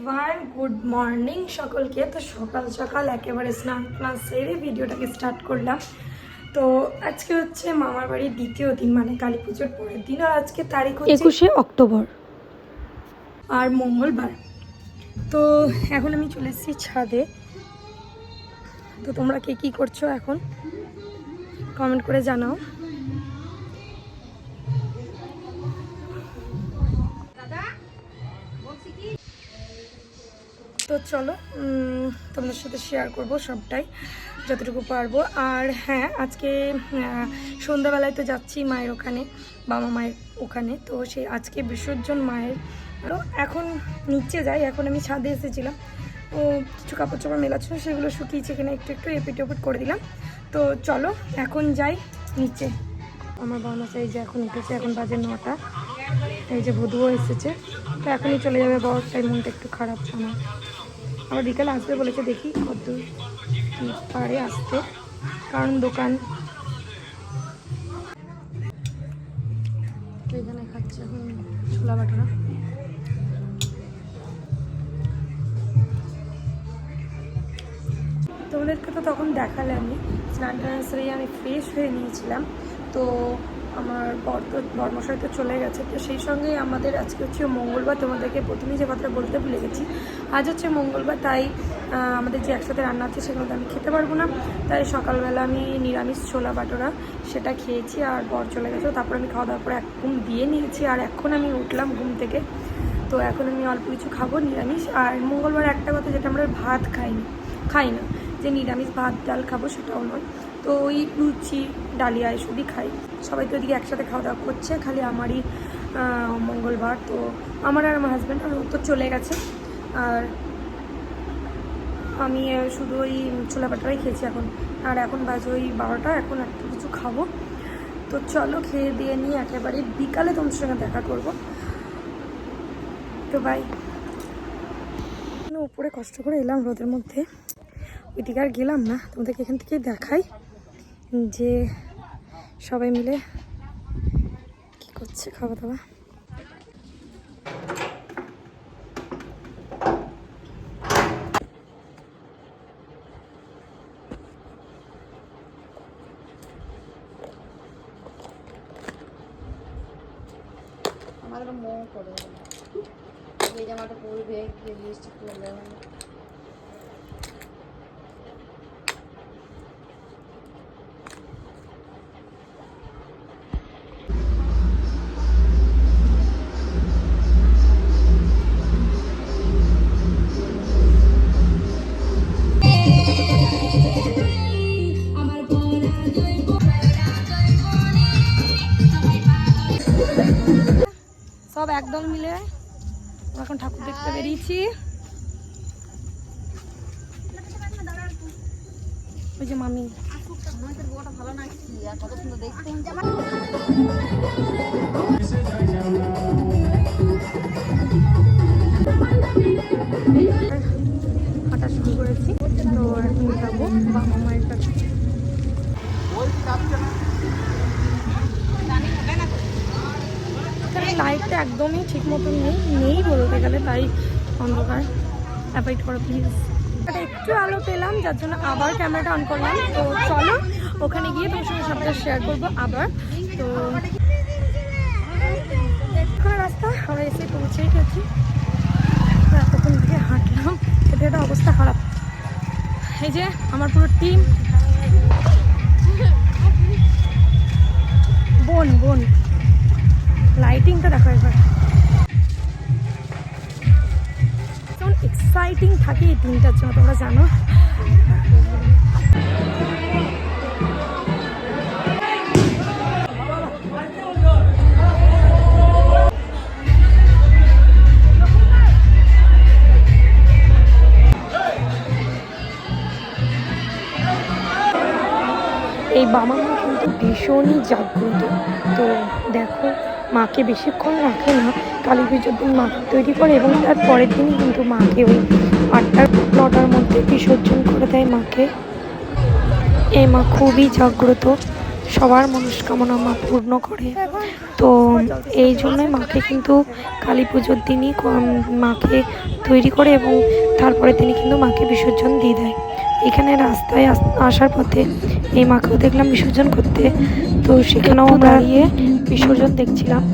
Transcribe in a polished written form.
Everyone, good morning সকলকে। তো সকাল সকাল একেবারে স্নান টান সেরে ভিডিওটাকে স্টার্ট করলাম। তো আজকে হচ্ছে মামার বাড়ির দ্বিতীয় দিন, মানে কালী পুজোর পরের দিন। আর আজকে তারিখ হচ্ছে 21শে অক্টোবর আর মঙ্গলবার। তো এখন আমি চলে এসেছি ছাদে। তো তোমরা কে কী করছো এখন কমেন্ট করে জানাও। তো চলো তোমাদের সাথে শেয়ার করব সবটাই যতটুকু পারবো। আর হ্যাঁ, আজকে সন্ধ্যাবেলায় তো যাচ্ছি মায়ের ওখানে, বাবা মায়ের ওখানে। তো সেই আজকে বিসর্জন মায়ের। তো এখন নিচে যাই। এখন আমি ছাদে এসেছিলাম, ও কিছু কাপড় চোপড় মেলাচ্ছিল, সেগুলো শুকিয়েছে কিনা একটু একটু এপিট ওপিট করে দিলাম। তো চলো এখন যাই নিচে। আমার বাবা যে এখন উঠেছে, এখন বাজে 9টা। এই যে বধুও এসেছে, তো এখনই চলে যাবে। বাবার তাই মনটা একটু খারাপ আমার। আবার বিকালে আসবে বলেছে, দেখি কত কি পারে আসতে, কারণ দোকান এখানে খাচ্ছে এখন ছোলা বাটারা। তোমাদেরকে তো তখন দেখালে আমি স্নান টান সেরে আমি ফ্রেশ হয়ে নিয়েছিলাম। তো আমার বরমশাই তো চলে গেছে। তো সেই সঙ্গে আমাদের আজকে হচ্ছে মঙ্গলবার। তোমাদেরকে প্রথমেই যে কথাটা বলতে ভুলে গেছি, আজ হচ্ছে মঙ্গলবার। তাই আমাদের যে একসাথে রান্না হচ্ছে সেগুলো আমি খেতে পারবো না। তাই সকালবেলা আমি নিরামিষ ছোলা বাটোরা সেটা খেয়েছি। আর বর চলে গেছে, তারপর আমি খাওয়া দাওয়ার পরে এক ঘুম দিয়ে নিয়েছি। আর এখন আমি উঠলাম ঘুম থেকে। তো এখন আমি অল্প কিছু খাবো নিরামিষ। আর মঙ্গলবার একটা কথা, যেটা আমরা ভাত খাই না, যে নিরামিষ ভাত ডাল খাবো সেটাও নয়। তো ওই লুচি ডালিয়া এসবই খাই। সবাই তো ওদিকে একসাথে খাওয়া দাওয়া করছে, খালি আমারই মঙ্গলবার। তো আমার আর আমার হাজব্যান্ড আর ও তো চলে গেছে। আর আমি শুধু ওই ছোলা বাটারাই খেয়েছি এখন। আর এখন বাজে ওই 12টা, এখন একটু কিছু খাবো। তো চলো খেয়ে দিয়ে নিয়ে একেবারে বিকালে তোমার সঙ্গে দেখা করবো। তো বাই। উপরে কষ্ট করে এলাম রোদের মধ্যে, ওইদিকে আর গেলাম না। তোমাদেরকে এখান থেকেই দেখাই যে সবাই মিলে কি করছে খাওয়া দাওয়া। আমাদের মো করে এই জামাটা পরবে, লিস্ট করবে। সব একদল মিলে এখন ঠাকুর দেখতে বেরিয়েছি। ওই যে মামি ভালো লাগছে আর কত সুন্দর দেখতে। হাঁটা শুরু করেছি। তো এখন যাবো বাবা মায়ের কাছে। লাইটটা একদমই ঠিক মতন নেই বলতে গেলে, তাই অন্ধকার। অ্যাভয়েড করো প্লিজ। একটু আলো পেলাম, যার জন্য আবার ক্যামেরাটা অন করলাম। তো চলো ওখানে গিয়ে তোমার সঙ্গে সবটা শেয়ার করবো আবার। তো রাস্তা আমরা এসে পৌঁছেই গেছি। এতক্ষণ থেকে হাঁটলাম, এটা একটা অবস্থা খারাপ। এই যে আমার পুরো টিম, বোন লাইটিংটা দেখো একবার, কেমন এক্সাইটিং থাকে এই টিমটার জন্য, তোমরা জানো। এই বাবা মা কিন্তু ভীষণই জাগ্রত। তো দেখো, মাকে বেশিক্ষণ রাখে না, কালী পুজোর দিন মা তৈরি করে এবং তার পরের দিনই কিন্তু মাকে ওই 8টা-9টার মধ্যে বিসর্জন করে দেয় মাকে। এই মা খুবই জাগ্রত, সবার মনস্কামনা মা পূর্ণ করে। তো এই জন্যই মাকে কিন্তু কালী পুজোর দিনই মাকে তৈরি করে এবং তারপরে তিনি কিন্তু মাকে বিসর্জন দিয়ে দেয়। এখানে রাস্তায় আসার পথে এই মাকেও দেখলাম বিসর্জন করতে, তো সেখানেও দাঁড়িয়ে বিসর্জন দেখছিলাম।